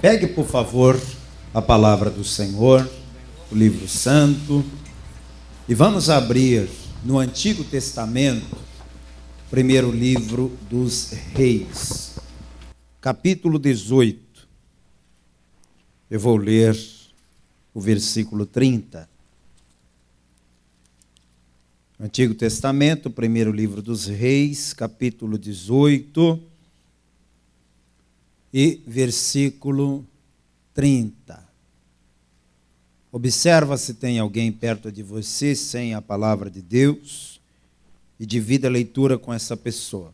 Pegue, por favor, a palavra do Senhor, o livro santo, e vamos abrir no Antigo Testamento, primeiro livro dos Reis, capítulo 18. Eu vou ler o versículo 30. Antigo Testamento, primeiro livro dos Reis, capítulo 18 e versículo 30. Observa se tem alguém perto de você sem a palavra de Deus e divida a leitura com essa pessoa.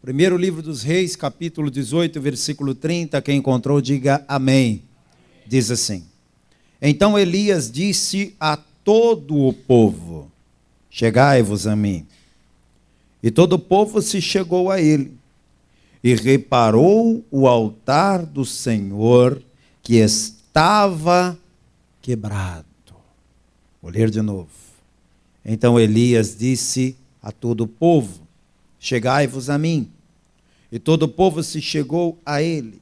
Primeiro livro dos Reis, capítulo 18, versículo 30. Quem encontrou, diga amém. Diz assim: Então Elias disse a todo o povo: Chegai-vos a mim. E todo o povo se chegou a ele, e reparou o altar do Senhor, que estava quebrado. Vou ler de novo. Então Elias disse a todo o povo: Chegai-vos a mim. E todo o povo se chegou a ele,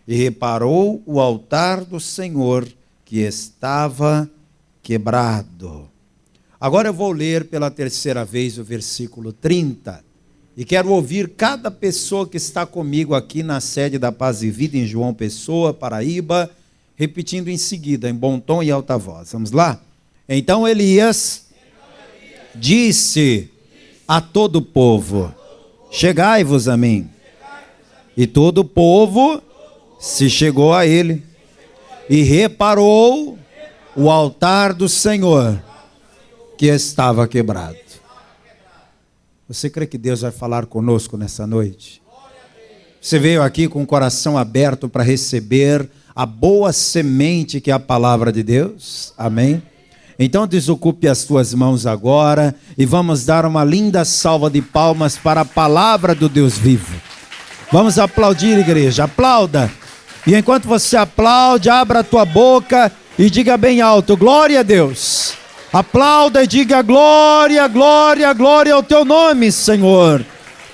e reparou o altar do Senhor, que estava quebrado. Agora eu vou ler pela terceira vez o versículo 30, e quero ouvir cada pessoa que está comigo aqui na sede da Paz e Vida, em João Pessoa, Paraíba, repetindo em seguida, em bom tom e alta voz. Vamos lá? Então Elias disse a todo o povo: Chegai-vos a mim. E todo o povo se chegou a ele, e reparou o altar do Senhor, que estava quebrado. Você crê que Deus vai falar conosco nessa noite? Você veio aqui com o coração aberto para receber a boa semente que é a palavra de Deus? Amém? Então desocupe as tuas mãos agora e vamos dar uma linda salva de palmas para a palavra do Deus vivo. Vamos aplaudir, igreja, aplauda. E enquanto você aplaude, abra a tua boca e diga bem alto: glória a Deus. Aplauda e diga: glória, glória, glória ao teu nome, Senhor.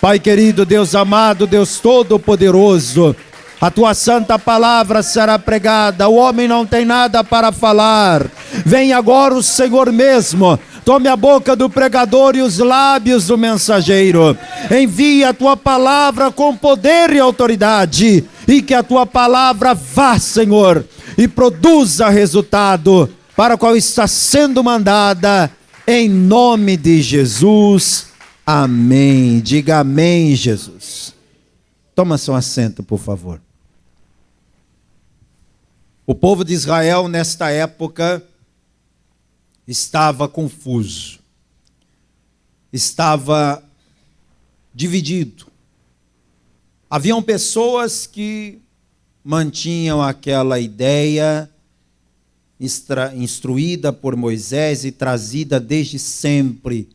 Pai querido, Deus amado, Deus todo-poderoso, a tua santa palavra será pregada, o homem não tem nada para falar. Vem agora o Senhor mesmo, tome a boca do pregador e os lábios do mensageiro. Envia a tua palavra com poder e autoridade, e que a tua palavra vá, Senhor, e produza resultado para o qual está sendo mandada, em nome de Jesus. Amém. Diga amém, Jesus. Toma seu assento, por favor. O povo de Israel, nesta época, estava confuso, estava dividido. Haviam pessoas que mantinham aquela ideia instruída por Moisés e trazida desde sempre: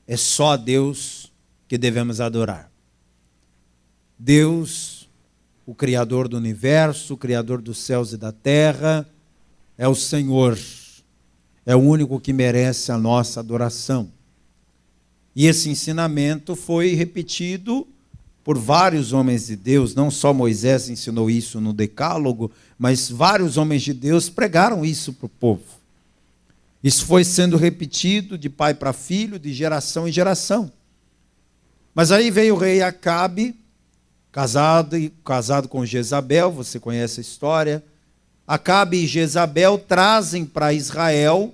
é só a Deus que devemos adorar. Deus, o Criador do universo, o Criador dos céus e da terra, é o Senhor, é o único que merece a nossa adoração. E esse ensinamento foi repetido por vários homens de Deus. Não só Moisés ensinou isso no Decálogo, mas vários homens de Deus pregaram isso para o povo. Isso foi sendo repetido de pai para filho, de geração em geração. Mas aí veio o rei Acabe, casado com Jezabel, você conhece a história. Acabe e Jezabel trazem para Israel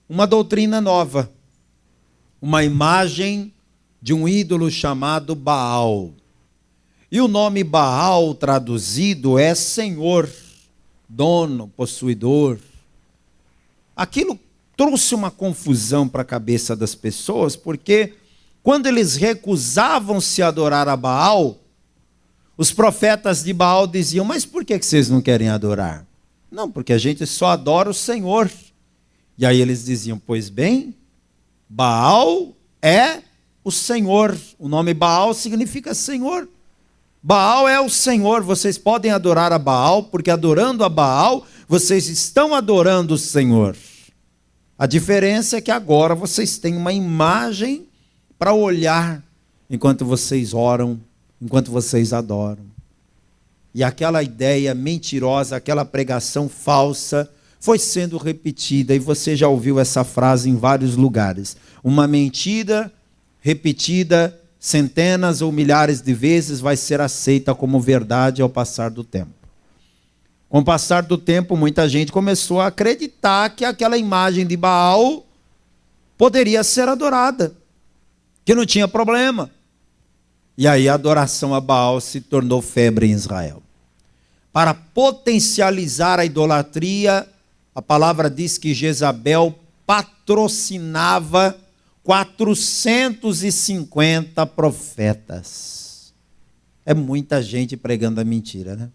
uma doutrina nova, uma imagem de um ídolo chamado Baal. E o nome Baal traduzido é Senhor, dono, possuidor. Aquilo trouxe uma confusão para a cabeça das pessoas, porque quando eles recusavam se adorar a Baal, os profetas de Baal diziam: mas por que vocês não querem adorar? Não, porque a gente só adora o Senhor. E aí eles diziam: pois bem, Baal é o Senhor. O nome Baal significa Senhor. Baal é o Senhor. Vocês podem adorar a Baal, porque adorando a Baal, vocês estão adorando o Senhor. A diferença é que agora vocês têm uma imagem para olhar enquanto vocês oram, enquanto vocês adoram. E aquela ideia mentirosa, aquela pregação falsa, foi sendo repetida. E você já ouviu essa frase em vários lugares. Uma mentira repetida centenas ou milhares de vezes vai ser aceita como verdade ao passar do tempo. Com o passar do tempo, muita gente começou a acreditar que aquela imagem de Baal poderia ser adorada, que não tinha problema. E aí a adoração a Baal se tornou febre em Israel. Para potencializar a idolatria, a palavra diz que Jezabel patrocinava 450 profetas. É muita gente pregando a mentira, né?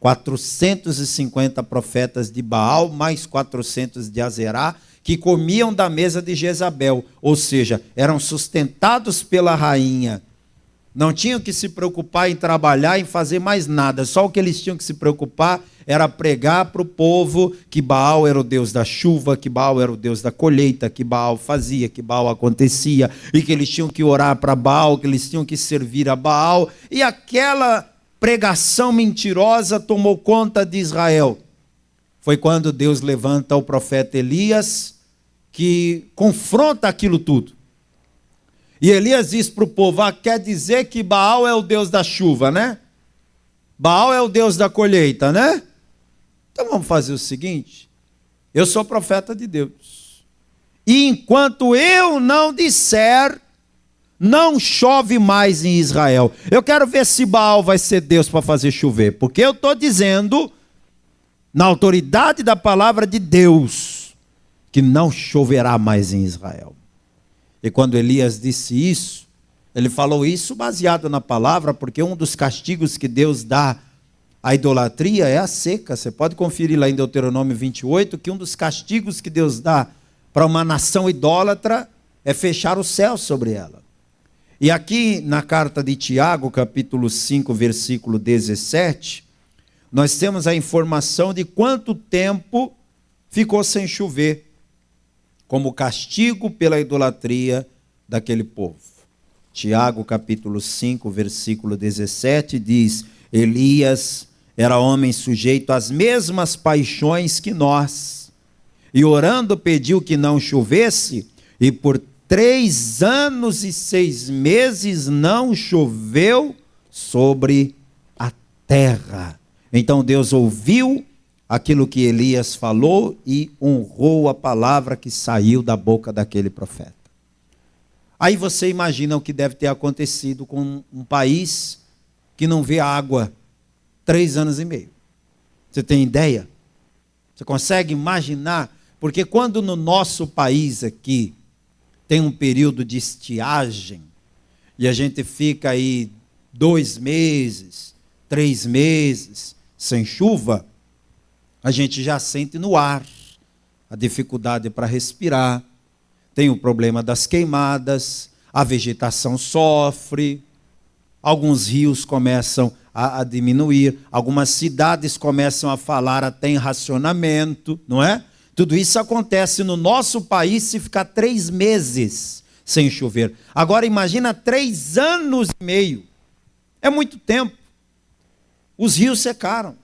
450 profetas de Baal, mais 400 de Azerá, que comiam da mesa de Jezabel, ou seja, eram sustentados pela rainha. Não tinham que se preocupar em trabalhar, em fazer mais nada. Só o que eles tinham que se preocupar era pregar para o povo que Baal era o Deus da chuva, que Baal era o Deus da colheita, que Baal fazia, que Baal acontecia, e que eles tinham que orar para Baal, que eles tinham que servir a Baal. E aquela pregação mentirosa tomou conta de Israel. Foi quando Deus levanta o profeta Elias, que confronta aquilo tudo. E Elias diz para o povo, quer dizer que Baal é o Deus da chuva, né? Baal é o Deus da colheita, né? Então vamos fazer o seguinte, eu sou profeta de Deus. E enquanto eu não disser, não chove mais em Israel. Eu quero ver se Baal vai ser Deus para fazer chover. Porque eu estou dizendo, na autoridade da palavra de Deus, que não choverá mais em Israel. E quando Elias disse isso, ele falou isso baseado na palavra, porque um dos castigos que Deus dá à idolatria é a seca. Você pode conferir lá em Deuteronômio 28, que um dos castigos que Deus dá para uma nação idólatra é fechar o céu sobre ela. E aqui na carta de Tiago, capítulo 5, versículo 17, nós temos a informação de quanto tempo ficou sem chover, como castigo pela idolatria daquele povo. Tiago, capítulo 5, versículo 17, diz, Elias era homem sujeito às mesmas paixões que nós, e orando pediu que não chovesse, e por 3 anos e 6 meses não choveu sobre a terra. Então Deus ouviu aquilo que Elias falou e honrou a palavra que saiu da boca daquele profeta. Aí você imagina o que deve ter acontecido com um país que não vê água 3 anos e meio. Você tem ideia? Você consegue imaginar? Porque quando no nosso país aqui tem um período de estiagem e a gente fica aí 2 meses, 3 meses sem chuva, a gente já sente no ar a dificuldade para respirar, tem o problema das queimadas, a vegetação sofre, alguns rios começam a diminuir, algumas cidades começam a falar até em racionamento, não é? Tudo isso acontece no nosso país se ficar 3 meses sem chover. Agora imagina 3 anos e meio, é muito tempo. Os rios secaram.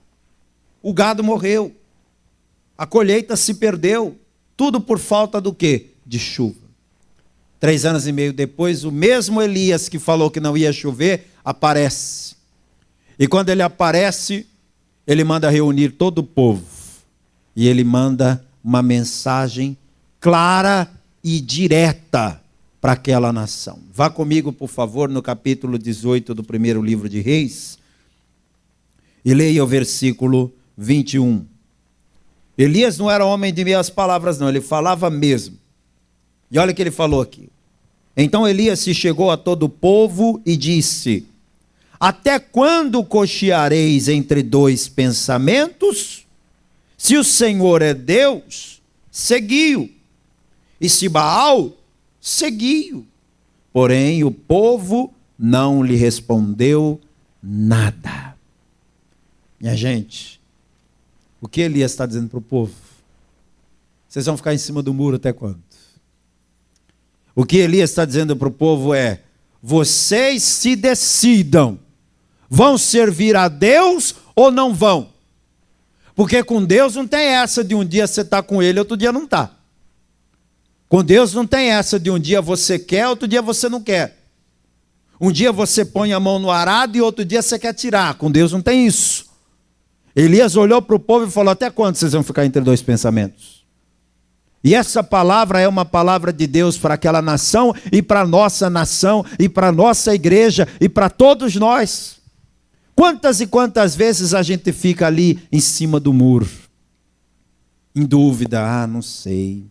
O gado morreu, a colheita se perdeu, tudo por falta do quê? De chuva. 3 anos e meio depois, o mesmo Elias que falou que não ia chover, aparece. E quando ele aparece, ele manda reunir todo o povo. E ele manda uma mensagem clara e direta para aquela nação. Vá comigo, por favor, no capítulo 18 do primeiro livro de Reis, e leia o versículo 21. Elias não era homem de meias palavras, não, ele falava mesmo. E olha o que ele falou aqui. Então Elias se chegou a todo o povo e disse, até quando cocheareis entre 2 pensamentos? Se o Senhor é Deus, segui-o. E se Baal, segui-o. Porém o povo não lhe respondeu nada. Minha gente, o que Elias está dizendo para o povo? Vocês vão ficar em cima do muro até quando? O que Elias está dizendo para o povo é, vocês se decidam, vão servir a Deus ou não vão? Porque com Deus não tem essa de um dia você está com Ele, outro dia não está. Com Deus não tem essa de um dia você quer, outro dia você não quer. Um dia você põe a mão no arado e outro dia você quer tirar. Com Deus não tem isso. Elias olhou para o povo e falou: até quando vocês vão ficar entre dois pensamentos? E essa palavra é uma palavra de Deus para aquela nação e para a nossa nação e para a nossa igreja e para todos nós. Quantas e quantas vezes a gente fica ali em cima do muro, em dúvida, não sei,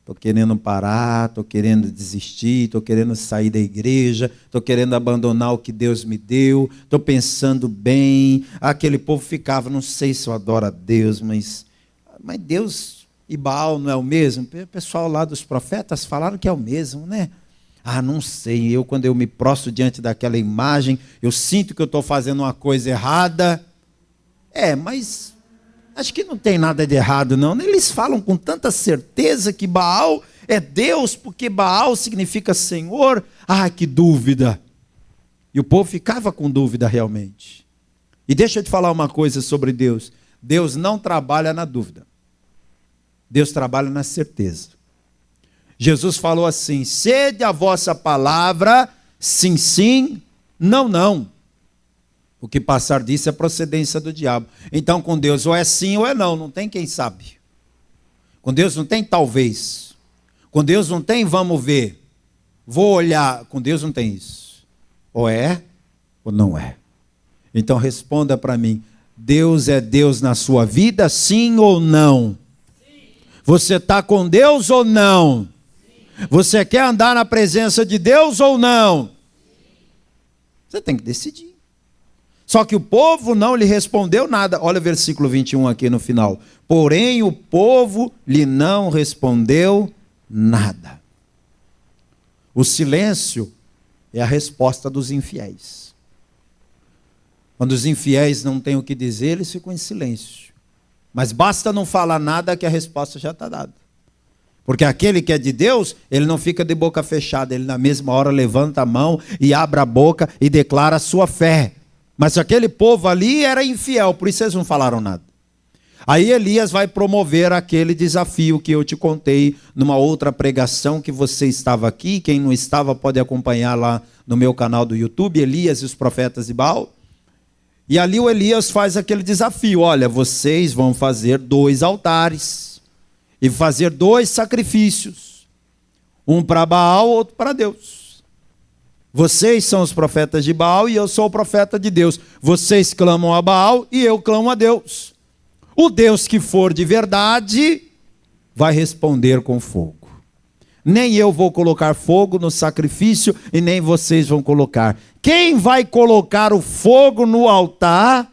estou querendo parar, estou querendo desistir, estou querendo sair da igreja, estou querendo abandonar o que Deus me deu, estou pensando bem. Aquele povo ficava, não sei se eu adoro a Deus, mas Deus e Baal não é o mesmo? O pessoal lá dos profetas falaram que é o mesmo, né? Não sei, quando eu me prostro diante daquela imagem, eu sinto que eu estou fazendo uma coisa errada. Mas acho que não tem nada de errado não. Eles falam com tanta certeza que Baal é Deus, porque Baal significa Senhor. Que dúvida. E o povo ficava com dúvida realmente. E deixa eu te falar uma coisa sobre Deus. Deus não trabalha na dúvida. Deus trabalha na certeza. Jesus falou assim: sede a vossa palavra, sim, sim, não, não. O que passar disso é procedência do diabo. Então com Deus ou é sim ou é não, não tem quem sabe. Com Deus não tem talvez. Com Deus não tem vamos ver, vou olhar. Com Deus não tem isso. Ou é ou não é. Então responda para mim: Deus é Deus na sua vida, sim ou não? Você está com Deus ou não? Você quer andar na presença de Deus ou não? Você tem que decidir. Só que o povo não lhe respondeu nada. Olha o versículo 21 aqui no final. Porém o povo lhe não respondeu nada. O silêncio é a resposta dos infiéis. Quando os infiéis não têm o que dizer, eles ficam em silêncio. Mas basta não falar nada que a resposta já está dada. Porque aquele que é de Deus, ele não fica de boca fechada, ele na mesma hora levanta a mão e abre a boca e declara a sua fé. Mas aquele povo ali era infiel, por isso eles não falaram nada. Aí Elias vai promover aquele desafio que eu te contei numa outra pregação que você estava aqui. Quem não estava pode acompanhar lá no meu canal do YouTube, Elias e os profetas de Baal. E ali o Elias faz aquele desafio: olha, vocês vão fazer 2 altares e fazer 2 sacrifícios, um para Baal, outro para Deus. Vocês são os profetas de Baal e eu sou o profeta de Deus. Vocês clamam a Baal e eu clamo a Deus. O Deus que for de verdade vai responder com fogo. Nem eu vou colocar fogo no sacrifício e nem vocês vão colocar. Quem vai colocar o fogo no altar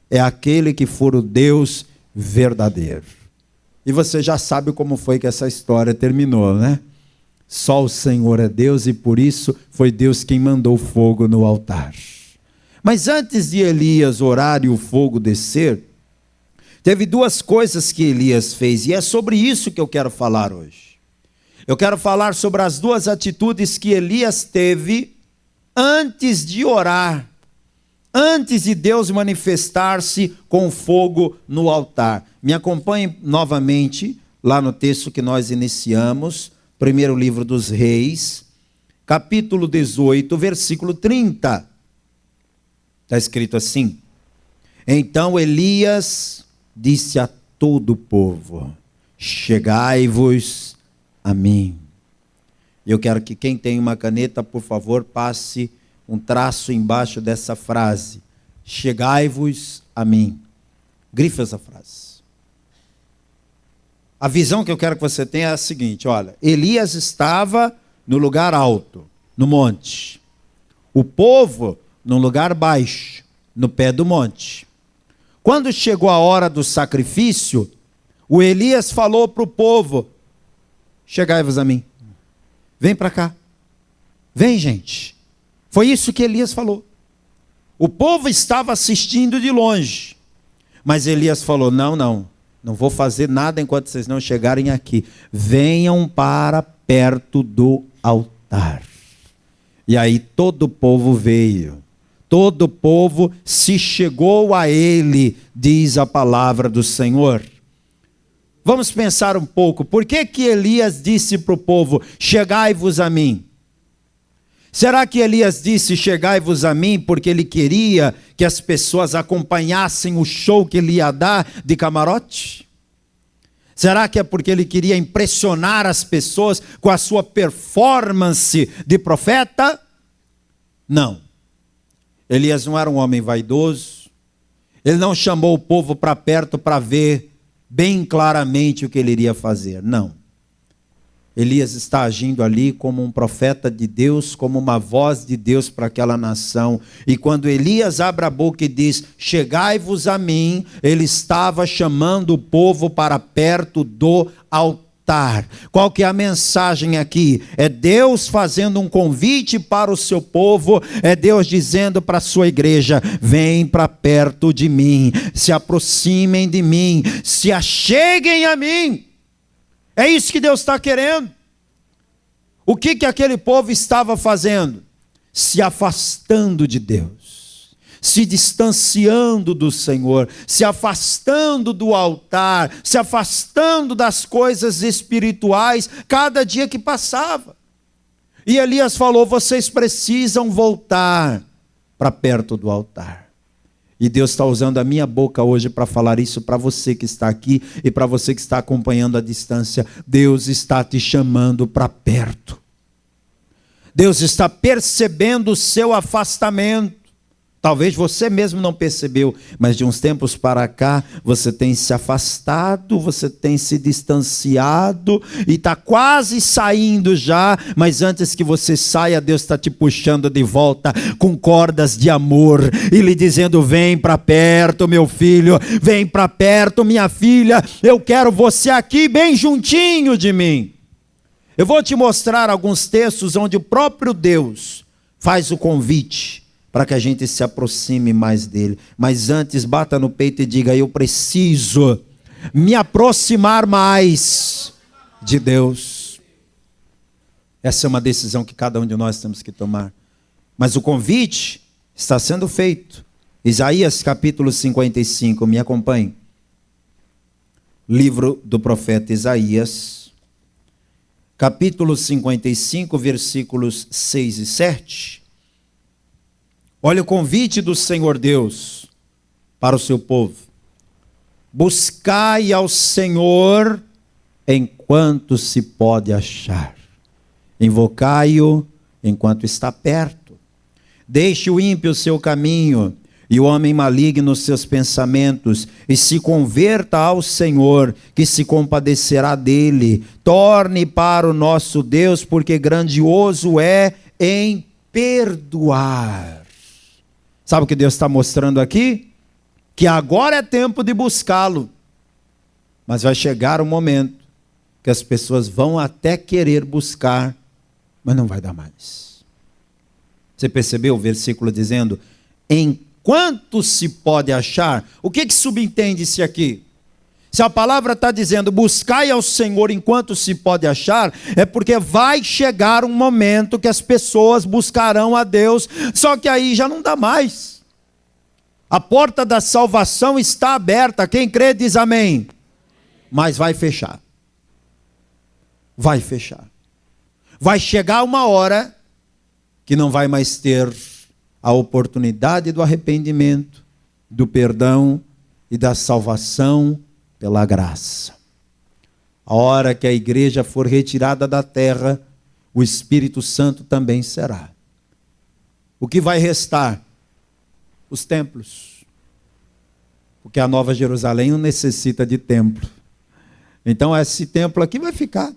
é aquele que for o Deus verdadeiro. E você já sabe como foi que essa história terminou, né? Só o Senhor é Deus e por isso foi Deus quem mandou fogo no altar. Mas antes de Elias orar e o fogo descer, teve 2 coisas que Elias fez, e é sobre isso que eu quero falar hoje. Eu quero falar sobre as 2 atitudes que Elias teve antes de orar, antes de Deus manifestar-se com fogo no altar. Me acompanhe novamente lá no texto que nós iniciamos, primeiro livro dos Reis, capítulo 18, versículo 30. Está escrito assim: então Elias disse a todo o povo: chegai-vos a mim. Eu quero que quem tem uma caneta, por favor, passe um traço embaixo dessa frase: chegai-vos a mim. Grife essa frase. A visão que eu quero que você tenha é a seguinte: olha, Elias estava no lugar alto, no monte. O povo no lugar baixo, no pé do monte. Quando chegou a hora do sacrifício, o Elias falou para o povo: chegai-vos a mim. Vem para cá. Vem, gente. Foi isso que Elias falou. O povo estava assistindo de longe. Mas Elias falou: não vou fazer nada enquanto vocês não chegarem aqui. Venham para perto do altar. E aí todo o povo veio. todo o povo se chegou a ele, diz a palavra do Senhor. Vamos pensar um pouco, por que que Elias disse para o povo, chegai-vos a mim? Será que Elias disse, chegai-vos a mim, porque ele queria que as pessoas acompanhassem o show que ele ia dar de camarote? Será que é porque ele queria impressionar as pessoas com a sua performance de profeta? Não. Elias não era um homem vaidoso. Ele não chamou o povo para perto para ver bem claramente o que ele iria fazer. Não. Elias está agindo ali como um profeta de Deus, como uma voz de Deus para aquela nação. E quando Elias abre a boca e diz, chegai-vos a mim, ele estava chamando o povo para perto do altar. Qual que é a mensagem aqui? É Deus fazendo um convite para o seu povo, é Deus dizendo para a sua igreja, vem para perto de mim, se aproximem de mim, se acheguem a mim. É isso que Deus está querendo. O que que aquele povo estava fazendo? Se afastando de Deus, se distanciando do Senhor, se afastando do altar, se afastando das coisas espirituais, cada dia que passava. E Elias falou, vocês precisam voltar para perto do altar. E Deus está usando a minha boca hoje para falar isso para você que está aqui e para você que está acompanhando à distância. Deus está te chamando para perto. Deus está percebendo o seu afastamento. Talvez você mesmo não percebeu, mas de uns tempos para cá, você tem se afastado, você tem se distanciado e está quase saindo já, mas antes que você saia, Deus está te puxando de volta com cordas de amor e lhe dizendo, vem para perto, meu filho, vem para perto, minha filha, eu quero você aqui bem juntinho de mim. Eu vou te mostrar alguns textos onde o próprio Deus faz o convite para que a gente se aproxime mais dele. Mas antes, bata no peito e diga, eu preciso me aproximar mais de Deus. Essa é uma decisão que cada um de nós temos que tomar. Mas o convite está sendo feito. Isaías capítulo 55, me acompanhe. Livro do profeta Isaías, capítulo 55, versículos 6 e 7. Olha o convite do Senhor Deus para o seu povo. Buscai ao Senhor enquanto se pode achar. Invocai-o enquanto está perto. Deixe o ímpio o seu caminho e o homem maligno os seus pensamentos, e se converta ao Senhor, que se compadecerá dele. Torne para o nosso Deus, porque grandioso é em perdoar. Sabe o que Deus está mostrando aqui? Que agora é tempo de buscá-lo. Mas vai chegar um momento que as pessoas vão até querer buscar, mas não vai dar mais. Você percebeu o versículo dizendo, enquanto se pode achar? O que subentende-se aqui? Se a palavra está dizendo, buscai ao Senhor enquanto se pode achar, é porque vai chegar um momento que as pessoas buscarão a Deus, só que aí já não dá mais. A porta da salvação está aberta, quem crê diz amém. Mas vai fechar. Vai fechar. Vai chegar uma hora que não vai mais ter a oportunidade do arrependimento, do perdão e da salvação pela graça. A hora que a igreja for retirada da terra, o Espírito Santo também será. O que vai restar? Os templos. Porque a Nova Jerusalém não necessita de templo. Então esse templo aqui vai ficar.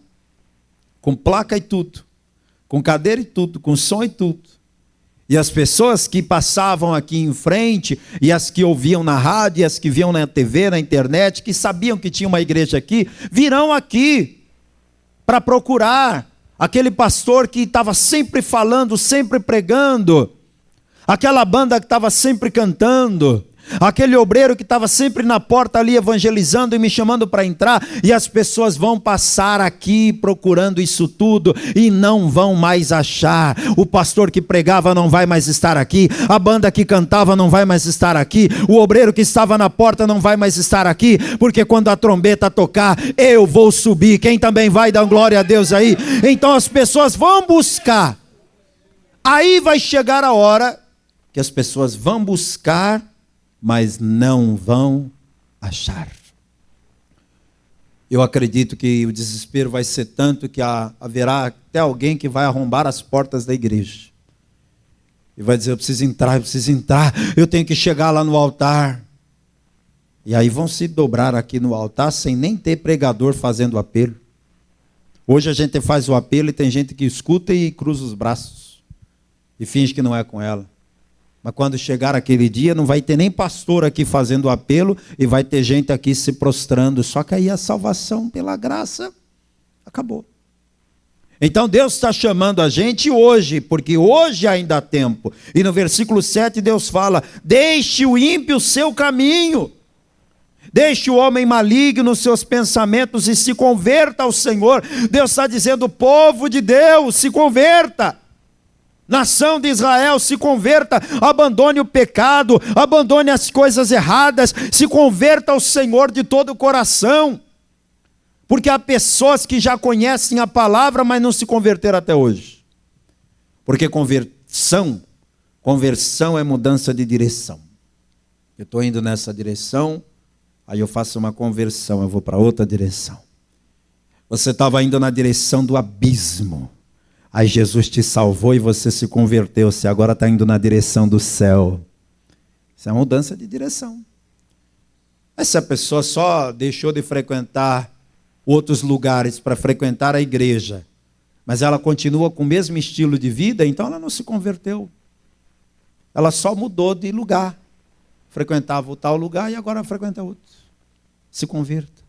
Com placa e tudo. Com cadeira e tudo. Com som e tudo. E as pessoas que passavam aqui em frente, e as que ouviam na rádio, e as que viam na TV, na internet, que sabiam que tinha uma igreja aqui, virão aqui para procurar aquele pastor que estava sempre falando, sempre pregando, aquela banda que estava sempre cantando, Aquele obreiro que estava sempre na porta ali evangelizando e me chamando para entrar, e as pessoas vão passar aqui procurando isso tudo e não vão mais achar. O pastor que pregava não vai mais estar aqui, a banda que cantava não vai mais estar aqui, o obreiro que estava na porta não vai mais estar aqui, porque quando a trombeta tocar, eu vou subir. Quem também vai dar glória a Deus aí? Então as pessoas vão buscar. Aí vai chegar a hora que as pessoas vão buscar, mas não vão achar. Eu acredito que o desespero vai ser tanto que haverá até alguém que vai arrombar as portas da igreja. E vai dizer, eu preciso entrar, eu tenho que chegar lá no altar. E aí vão se dobrar aqui no altar sem nem ter pregador fazendo apelo. Hoje a gente faz o apelo e tem gente que escuta e cruza os braços. E finge que não é com ela. Mas quando chegar aquele dia, não vai ter nem pastor aqui fazendo apelo e vai ter gente aqui se prostrando. Só que aí a salvação pela graça acabou. Então Deus está chamando a gente hoje, porque hoje ainda há tempo. E no versículo 7 Deus fala, deixe o ímpio o seu caminho. Deixe o homem maligno os seus pensamentos e se converta ao Senhor. Deus está dizendo, povo de Deus, se converta. Nação de Israel, se converta, abandone o pecado, abandone as coisas erradas, se converta ao Senhor de todo o coração. Porque há pessoas que já conhecem a palavra, mas não se converteram até hoje. Porque conversão é mudança de direção. Eu estou indo nessa direção, aí eu faço uma conversão, eu vou para outra direção. Você estava indo na direção do abismo. Aí Jesus te salvou e você se converteu. Você agora está indo na direção do céu. Isso é uma mudança de direção. Mas se a pessoa só deixou de frequentar outros lugares para frequentar a igreja, mas ela continua com o mesmo estilo de vida, então ela não se converteu. Ela só mudou de lugar. Frequentava o tal lugar e agora frequenta outro. Se converta.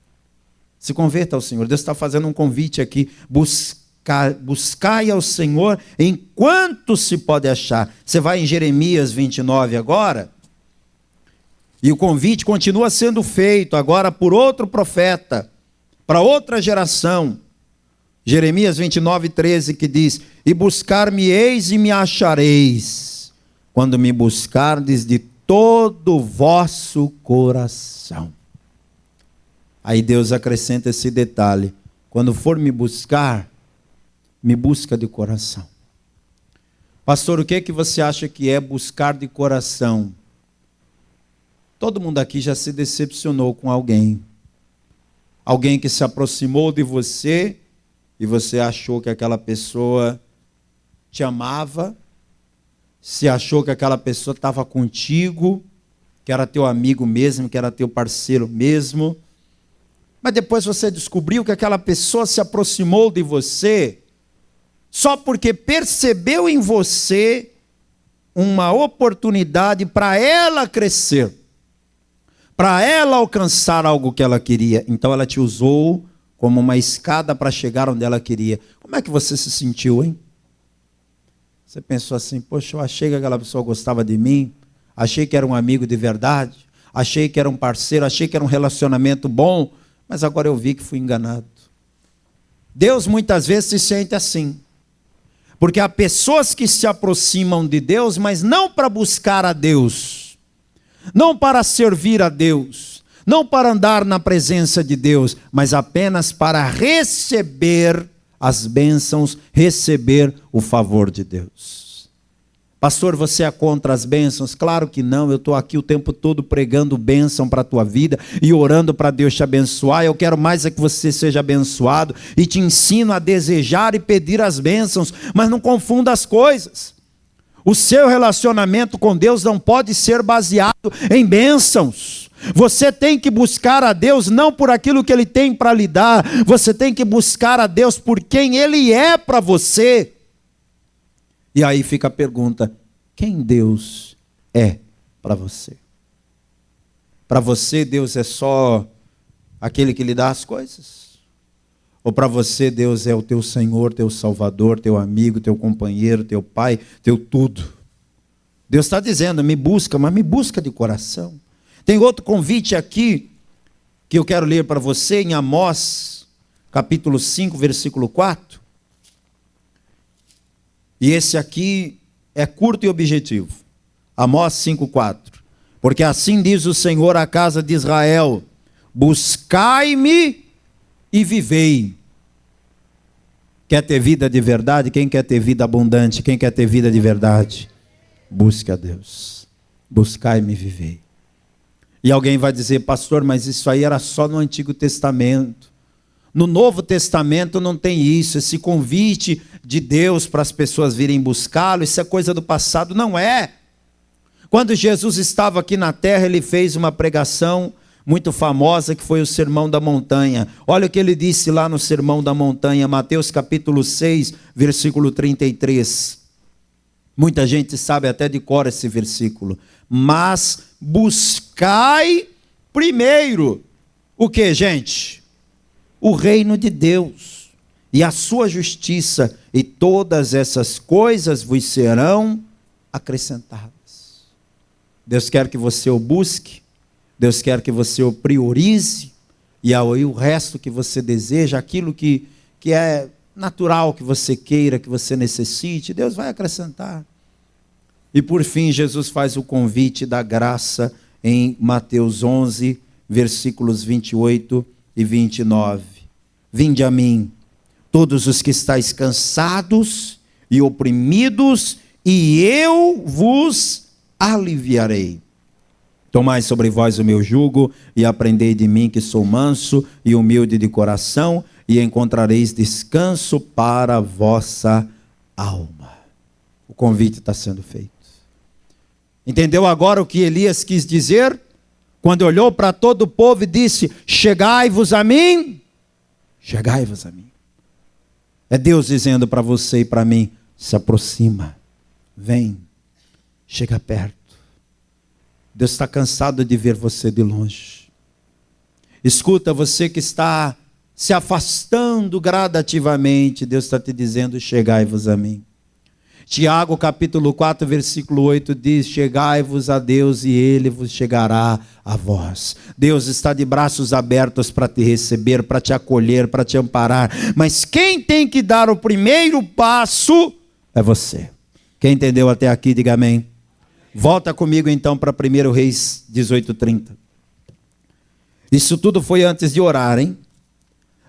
Se converta ao Senhor. Deus está fazendo um convite aqui. Buscai ao Senhor enquanto se pode achar. Você vai em Jeremias 29 agora, e o convite continua sendo feito agora por outro profeta, para outra geração. Jeremias 29, 13, que diz, e buscar-me-eis e me achareis, quando me buscardes de todo o vosso coração. Aí Deus acrescenta esse detalhe, quando for me busca de coração. Pastor, o que é que você acha que é buscar de coração? Todo mundo aqui já se decepcionou com alguém. Alguém que se aproximou de você e você achou que aquela pessoa te amava, se achou que aquela pessoa estava contigo, que era teu amigo mesmo, que era teu parceiro mesmo, mas depois você descobriu que aquela pessoa se aproximou de você só porque percebeu em você uma oportunidade para ela crescer, para ela alcançar algo que ela queria. Então ela te usou como uma escada para chegar onde ela queria. Como é que você se sentiu, hein? Você pensou assim, poxa, eu achei que aquela pessoa gostava de mim, achei que era um amigo de verdade, achei que era um parceiro, achei que era um relacionamento bom, mas agora eu vi que fui enganado. Deus muitas vezes se sente assim. Porque há pessoas que se aproximam de Deus, mas não para buscar a Deus, não para servir a Deus, não para andar na presença de Deus, mas apenas para receber as bênçãos, receber o favor de Deus. Pastor, você é contra as bênçãos? Claro que não, eu estou aqui o tempo todo pregando bênção para a tua vida e orando para Deus te abençoar. Eu quero mais é que você seja abençoado e te ensino a desejar e pedir as bênçãos, mas não confunda as coisas. O seu relacionamento com Deus não pode ser baseado em bênçãos. Você tem que buscar a Deus não por aquilo que Ele tem para lhe dar, você tem que buscar a Deus por quem Ele é para você. E aí fica a pergunta, quem Deus é para você? Para você Deus é só aquele que lhe dá as coisas? Ou para você Deus é o teu Senhor, teu Salvador, teu amigo, teu companheiro, teu pai, teu tudo? Deus está dizendo, me busca, mas me busca de coração. Tem outro convite aqui que eu quero ler para você em Amós, capítulo 5, versículo 4. E esse aqui é curto e objetivo. Amós 5,4. Porque assim diz o Senhor à casa de Israel: buscai-me e vivei. Quer ter vida de verdade? Quem quer ter vida abundante? Quem quer ter vida de verdade? Busque a Deus. Buscai-me e vivei. E alguém vai dizer: pastor, mas isso aí era só no Antigo Testamento. No Novo Testamento não tem isso. Esse convite de Deus para as pessoas virem buscá-lo, isso é coisa do passado. Não é. Quando Jesus estava aqui na terra, ele fez uma pregação muito famosa, que foi o Sermão da Montanha. Olha o que ele disse lá no Sermão da Montanha, Mateus capítulo 6, versículo 33. Muita gente sabe até de cor esse versículo. Mas buscai primeiro o que, gente? O reino de Deus e a sua justiça, e todas essas coisas vos serão acrescentadas. Deus quer que você o busque, Deus quer que você o priorize, e aí o resto que você deseja, aquilo que é natural que você queira, que você necessite, Deus vai acrescentar. E por fim, Jesus faz o convite da graça em Mateus 11, versículos 28 e 29. Vinde a mim, todos os que estáis cansados e oprimidos, e eu vos aliviarei. Tomai sobre vós o meu jugo e aprendei de mim, que sou manso e humilde de coração, e encontrareis descanso para a vossa alma. O convite está sendo feito. Entendeu agora o que Elias quis dizer? Quando olhou para todo o povo e disse: chegai-vos a mim. Chegai-vos a mim. É Deus dizendo para você e para mim: se aproxima, vem, chega perto. Deus está cansado de ver você de longe. Escuta, você que está se afastando gradativamente, Deus está te dizendo: chegai-vos a mim. Tiago capítulo 4, versículo 8 diz: chegai-vos a Deus e Ele vos chegará a vós. Deus está de braços abertos para te receber, para te acolher, para te amparar. Mas quem tem que dar o primeiro passo é você. Quem entendeu até aqui, diga amém. Volta comigo então para 1 Reis 18:30. Isso tudo foi antes de orar, hein?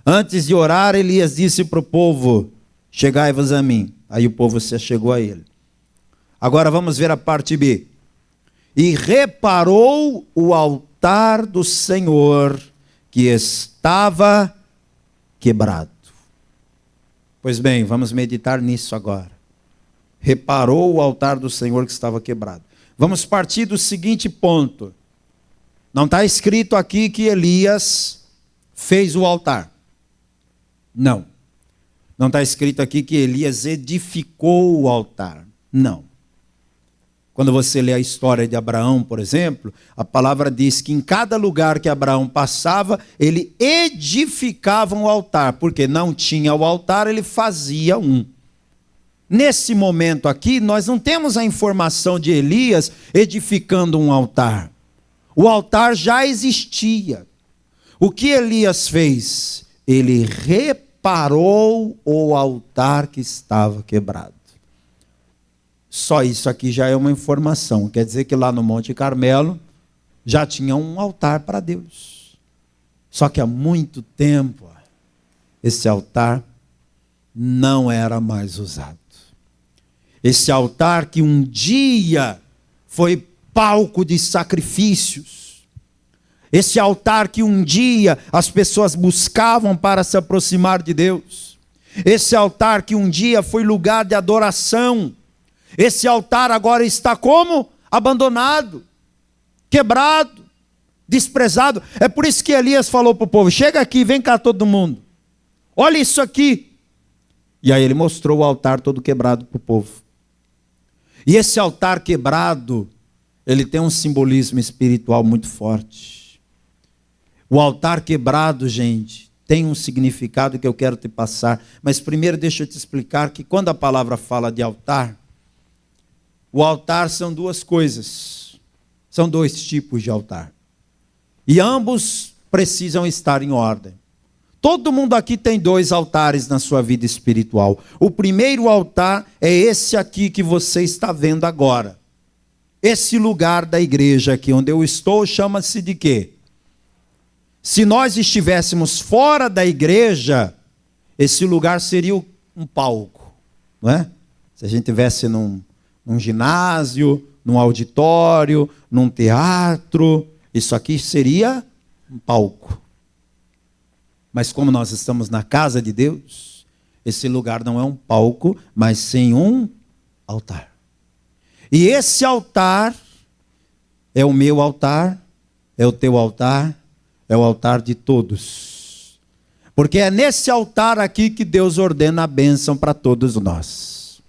Antes de orar, Elias disse para o povo: chegai-vos a mim. Aí o povo se achegou a ele. Agora vamos ver a parte B. E reparou o altar do Senhor, que estava quebrado. Pois bem, vamos meditar nisso agora. Reparou o altar do Senhor que estava quebrado. Vamos partir do seguinte ponto. Não está escrito aqui que Elias fez o altar. Não. Não está escrito aqui que Elias edificou o altar. Não. Quando você lê a história de Abraão, por exemplo, a palavra diz que em cada lugar que Abraão passava, ele edificava um altar. Porque não tinha o altar, ele fazia um. Nesse momento aqui, nós não temos a informação de Elias edificando um altar. O altar já existia. O que Elias fez? Ele reparou o altar que estava quebrado. Só isso aqui já é uma informação. Quer dizer que lá no Monte Carmelo já tinha um altar para Deus. Só que há muito tempo esse altar não era mais usado. Esse altar que um dia foi palco de sacrifícios. Esse altar que um dia as pessoas buscavam para se aproximar de Deus. Esse altar que um dia foi lugar de adoração. Esse altar agora está como? Abandonado, quebrado, desprezado. É por isso que Elias falou para o povo: chega aqui, vem cá todo mundo. Olha isso aqui. E aí ele mostrou o altar todo quebrado para o povo. E esse altar quebrado, ele tem um simbolismo espiritual muito forte. O altar quebrado, gente, tem um significado que eu quero te passar. Mas primeiro deixa eu te explicar que quando a palavra fala de altar, o altar são duas coisas. São dois tipos de altar. E ambos precisam estar em ordem. Todo mundo aqui tem 2 altares na sua vida espiritual. O primeiro altar é esse aqui que você está vendo agora. Esse lugar da igreja aqui onde eu estou chama-se de quê? Se nós estivéssemos fora da igreja, esse lugar seria um palco, não é? Se a gente estivesse num ginásio, num auditório, num teatro, isso aqui seria um palco. Mas como nós estamos na casa de Deus, esse lugar não é um palco, mas sim um altar. E esse altar é o meu altar, é o teu altar, é o altar de todos. Porque é nesse altar aqui que Deus ordena a bênção para todos nós.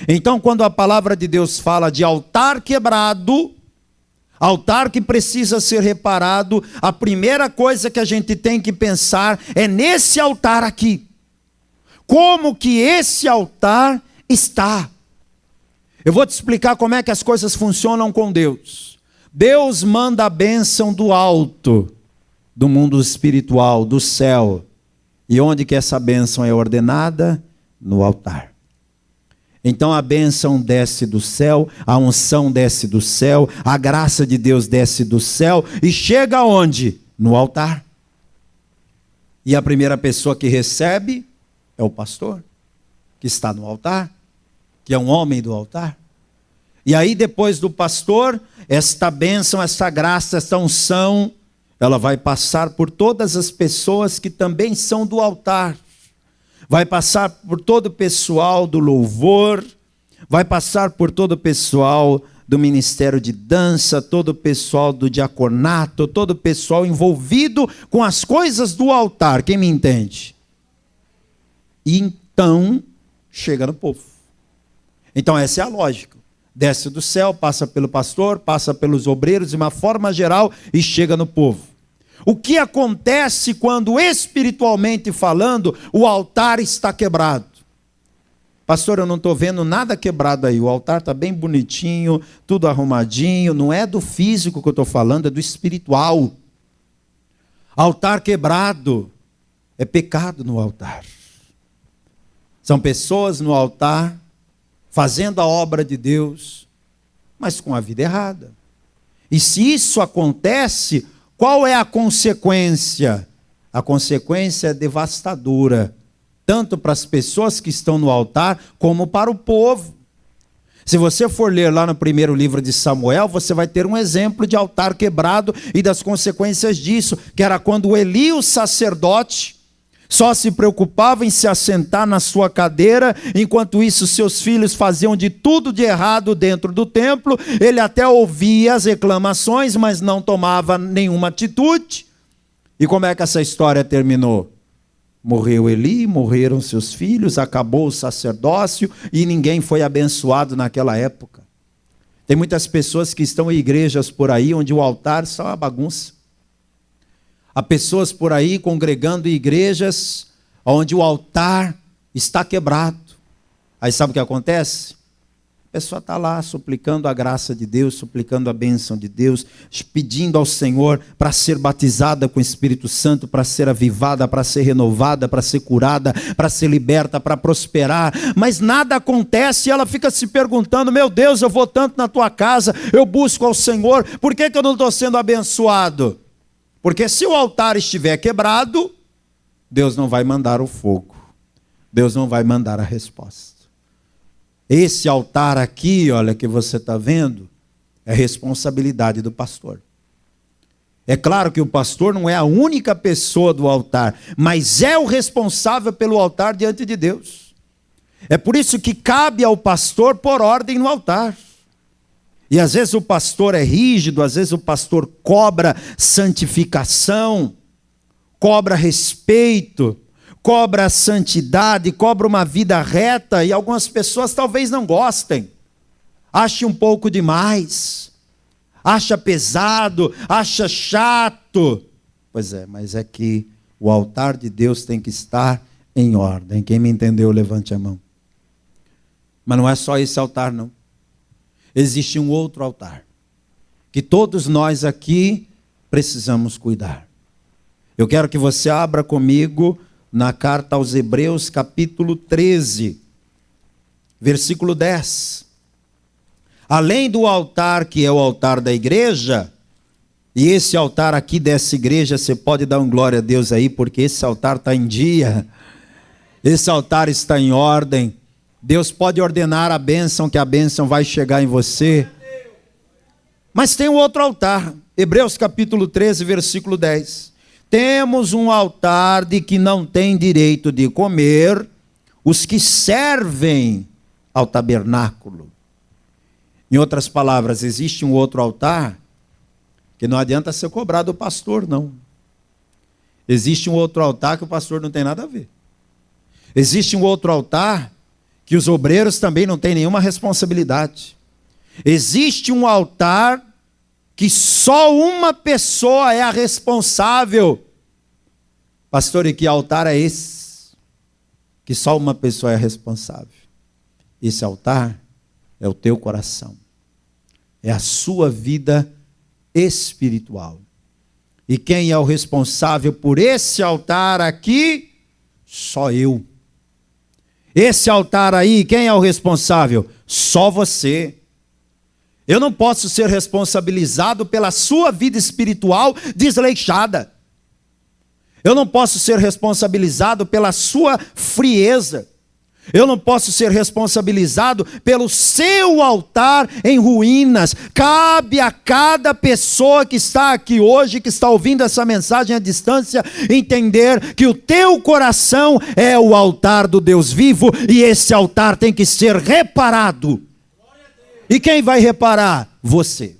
Então, quando a palavra de Deus fala de altar quebrado, altar que precisa ser reparado, a primeira coisa que a gente tem que pensar é nesse altar aqui. Como que esse altar está? Eu vou te explicar como é que as coisas funcionam com Deus. Deus manda a bênção do alto, do mundo espiritual, do céu. E onde que essa bênção é ordenada? No altar. Então a bênção desce do céu, a unção desce do céu, a graça de Deus desce do céu e chega aonde? No altar. E a primeira pessoa que recebe é o pastor, que está no altar, que é um homem do altar. E aí depois do pastor, esta bênção, esta graça, esta unção, ela vai passar por todas as pessoas que também são do altar. Vai passar por todo o pessoal do louvor, vai passar por todo o pessoal do ministério de dança, todo o pessoal do diaconato, todo o pessoal envolvido com as coisas do altar. Quem me entende? E então, chega no povo. Então essa é a lógica. Desce do céu, passa pelo pastor, passa pelos obreiros, de uma forma geral, e chega no povo. O que acontece quando, espiritualmente falando, o altar está quebrado? Pastor, eu não estou vendo nada quebrado aí. O altar está bem bonitinho, tudo arrumadinho. Não é do físico que eu estou falando, é do espiritual. Altar quebrado é pecado no altar. São pessoas no altar fazendo a obra de Deus, mas com a vida errada. E se isso acontece, qual é a consequência? A consequência é devastadora, tanto para as pessoas que estão no altar, como para o povo. Se você for ler lá no primeiro livro de Samuel, você vai ter um exemplo de altar quebrado e das consequências disso, que era quando Eli, o sacerdote, só se preocupava em se assentar na sua cadeira, enquanto isso seus filhos faziam de tudo de errado dentro do templo. Ele até ouvia as reclamações, mas não tomava nenhuma atitude. E como é que essa história terminou? Morreu Eli, morreram seus filhos, acabou o sacerdócio e ninguém foi abençoado naquela época. Tem muitas pessoas que estão em igrejas por aí onde o altar é uma bagunça. Há pessoas por aí congregando em igrejas onde o altar está quebrado. Aí sabe o que acontece? A pessoa está lá suplicando a graça de Deus, suplicando a bênção de Deus, pedindo ao Senhor para ser batizada com o Espírito Santo, para ser avivada, para ser renovada, para ser curada, para ser liberta, para prosperar. Mas nada acontece e ela fica se perguntando: meu Deus, eu vou tanto na tua casa, eu busco ao Senhor, por que eu não estou sendo abençoado? Porque se o altar estiver quebrado, Deus não vai mandar o fogo. Deus não vai mandar a resposta. Esse altar aqui, olha, que você está vendo, é responsabilidade do pastor. É claro que o pastor não é a única pessoa do altar, mas é o responsável pelo altar diante de Deus. É por isso que cabe ao pastor pôr ordem no altar. E às vezes o pastor é rígido, às vezes o pastor cobra santificação, cobra respeito, cobra santidade, cobra uma vida reta, e algumas pessoas talvez não gostem, achem um pouco demais, acha pesado, acha chato. Pois é, mas é que o altar de Deus tem que estar em ordem. Quem me entendeu, levante a mão. Mas não é só esse altar, não. Existe um outro altar, que todos nós aqui precisamos cuidar. Eu quero que você abra comigo na carta aos Hebreus, capítulo 13, versículo 10. Além do altar, que é o altar da igreja, e esse altar aqui dessa igreja, você pode dar um glória a Deus aí, porque esse altar está em dia, esse altar está em ordem. Deus pode ordenar a bênção, que a bênção vai chegar em você. Mas tem um outro altar, Hebreus capítulo 13, versículo 10. Temos um altar de que não tem direito de comer os que servem ao tabernáculo. Em outras palavras, existe um outro altar que não adianta ser cobrado do pastor, não. Existe um outro altar que o pastor não tem nada a ver. Existe um outro altar que os obreiros também não têm nenhuma responsabilidade. Existe um altar que só uma pessoa é a responsável. Pastor, e que altar é esse? Que só uma pessoa é responsável. Esse altar é o teu coração. É a sua vida espiritual. E quem é o responsável por esse altar aqui? Só eu. Esse altar aí, quem é o responsável? Só você. Eu não posso ser responsabilizado pela sua vida espiritual desleixada. Eu não posso ser responsabilizado pela sua frieza. Eu não posso ser responsabilizado pelo seu altar em ruínas. Cabe a cada pessoa que está aqui hoje, que está ouvindo essa mensagem à distância, entender que o teu coração é o altar do Deus vivo e esse altar tem que ser reparado. E quem vai reparar? Você.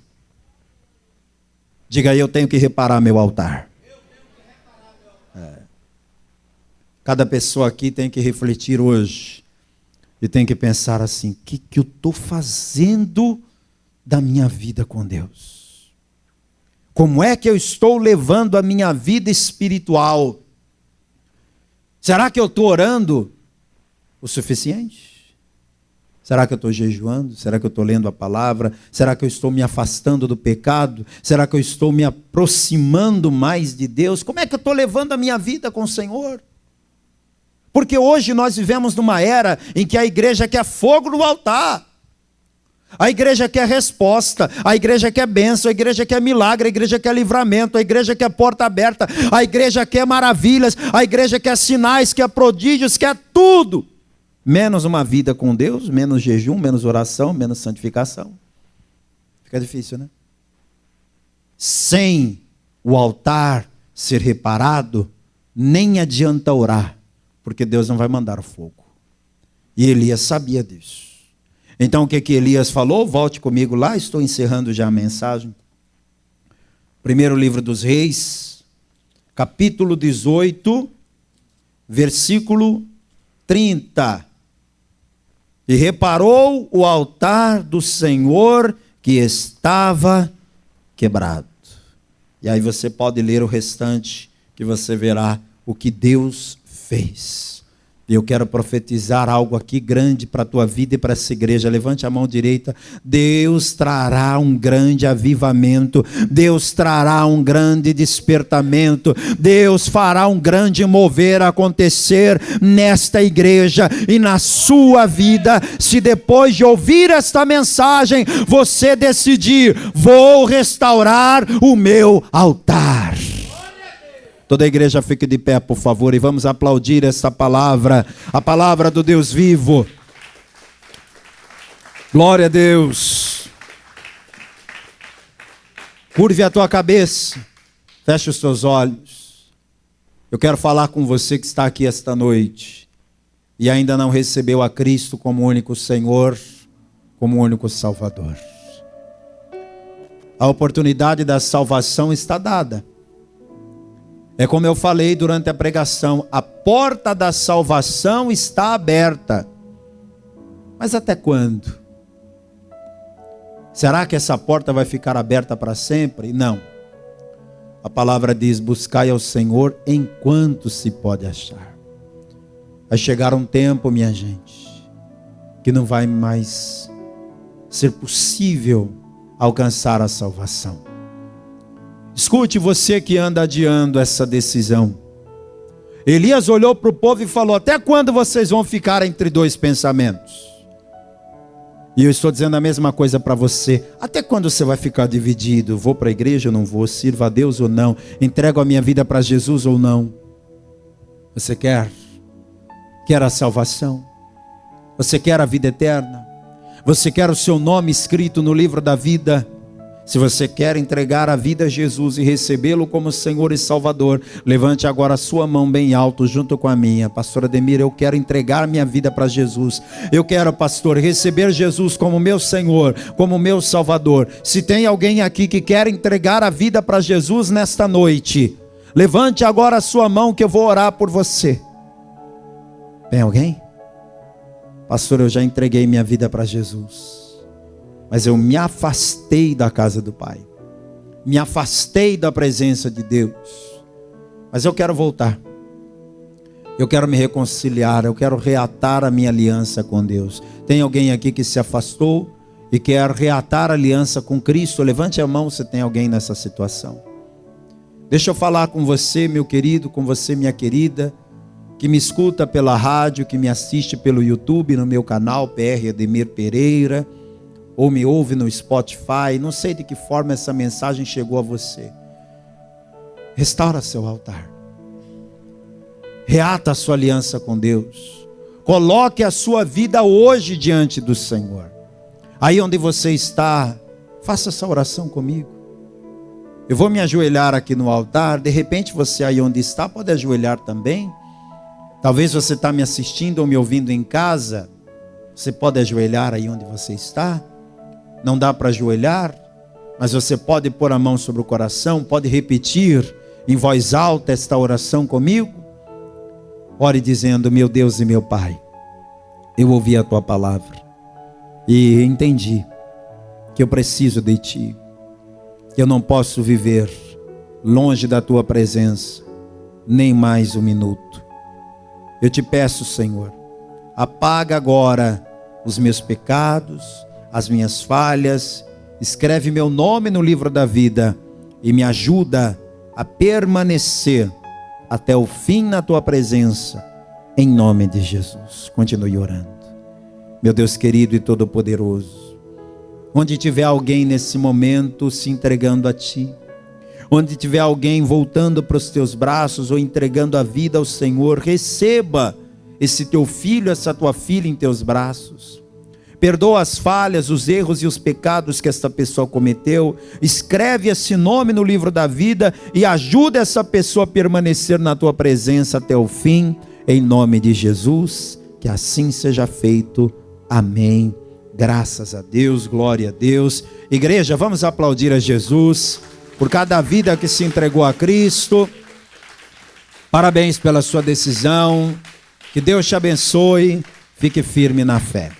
Diga aí, eu tenho que reparar meu altar. Cada pessoa aqui tem que refletir hoje e tem que pensar assim: o que eu estou fazendo da minha vida com Deus? Como é que eu estou levando a minha vida espiritual? Será que eu estou orando o suficiente? Será que eu estou jejuando? Será que eu estou lendo a palavra? Será que eu estou me afastando do pecado? Será que eu estou me aproximando mais de Deus? Como é que eu estou levando a minha vida com o Senhor? Porque hoje nós vivemos numa era em que a igreja quer fogo no altar. A igreja quer resposta, a igreja quer bênção, a igreja quer milagre, a igreja quer livramento, a igreja quer porta aberta, a igreja quer maravilhas, a igreja quer sinais, quer prodígios, quer tudo. Menos uma vida com Deus, menos jejum, menos oração, menos santificação. Fica difícil, né? Sem o altar ser reparado, nem adianta orar, porque Deus não vai mandar o fogo. E Elias sabia disso. Então o que Elias falou? Volte comigo lá, estou encerrando já a mensagem. Primeiro livro dos Reis, capítulo 18, versículo 30. E reparou o altar do Senhor que estava quebrado. E aí você pode ler o restante, que você verá o que Deus fez. E eu quero profetizar algo aqui grande para a tua vida e para essa igreja. Levante a mão direita. Deus trará um grande avivamento. Deus trará um grande despertamento. Deus fará um grande mover acontecer nesta igreja e na sua vida. Se depois de ouvir esta mensagem, você decidir: vou restaurar o meu altar. Toda a igreja fique de pé, por favor, e vamos aplaudir essa palavra, a palavra do Deus vivo. Glória a Deus. Curve a tua cabeça, feche os teus olhos. Eu quero falar com você que está aqui esta noite e ainda não recebeu a Cristo como único Senhor, como único Salvador. A oportunidade da salvação está dada. É como eu falei durante a pregação, a porta da salvação está aberta. Mas até quando? Será que essa porta vai ficar aberta para sempre? Não. A palavra diz: buscai ao Senhor enquanto se pode achar. Vai chegar um tempo, minha gente, que não vai mais ser possível alcançar a salvação. Escute, você que anda adiando essa decisão. Elias olhou para o povo e falou: até quando vocês vão ficar entre dois pensamentos? E eu estou dizendo a mesma coisa para você. Até quando você vai ficar dividido? Vou para a igreja ou não vou? Sirvo a Deus ou não? Entrego a minha vida para Jesus ou não? Você quer a salvação? Você quer a vida eterna? Você quer o seu nome escrito no livro da vida? Se você quer entregar a vida a Jesus e recebê-lo como Senhor e Salvador, levante agora a sua mão bem alto junto com a minha. Pastor Ademir, eu quero entregar minha vida para Jesus. Eu quero, pastor, receber Jesus como meu Senhor, como meu Salvador. Se tem alguém aqui que quer entregar a vida para Jesus nesta noite, levante agora a sua mão que eu vou orar por você. Tem alguém? Pastor, eu já entreguei minha vida para Jesus, mas eu me afastei da casa do Pai, me afastei da presença de Deus, mas eu quero voltar, eu quero me reconciliar, eu quero reatar a minha aliança com Deus. Tem alguém aqui que se afastou e quer reatar a aliança com Cristo? Levante a mão se tem alguém nessa situação. Deixa eu falar com você, meu querido, com você, minha querida, que me escuta pela rádio, que me assiste pelo YouTube, no meu canal PR Ademir Pereira, ou me ouve no Spotify. Não sei de que forma essa mensagem chegou a você. Restaura seu altar, reata a sua aliança com Deus, coloque a sua vida hoje diante do Senhor. Aí onde você está, faça essa oração comigo. Eu vou me ajoelhar aqui no altar. De repente você aí onde está pode ajoelhar também. Talvez você está me assistindo ou me ouvindo em casa. Você pode ajoelhar aí onde você está. Não dá para ajoelhar, mas você pode pôr a mão sobre o coração, pode repetir em voz alta esta oração comigo. Ore dizendo: meu Deus e meu Pai, eu ouvi a tua palavra e entendi que eu preciso de ti, que eu não posso viver longe da tua presença nem mais um minuto. Eu te peço, Senhor, apaga agora os meus pecados, as minhas falhas, escreve meu nome no livro da vida e me ajuda a permanecer até o fim na tua presença, em nome de Jesus. Continue orando. Meu Deus querido e todo-poderoso, onde tiver alguém nesse momento se entregando a ti, onde tiver alguém voltando para os teus braços ou entregando a vida ao Senhor, receba esse teu filho, essa tua filha em teus braços. Perdoa as falhas, os erros e os pecados que esta pessoa cometeu. Escreve esse nome no livro da vida e ajuda essa pessoa a permanecer na tua presença até o fim, em nome de Jesus. Que assim seja feito. Amém. Graças a Deus, glória a Deus. Igreja, vamos aplaudir a Jesus por cada vida que se entregou a Cristo. Parabéns pela sua decisão. Que Deus te abençoe. Fique firme na fé.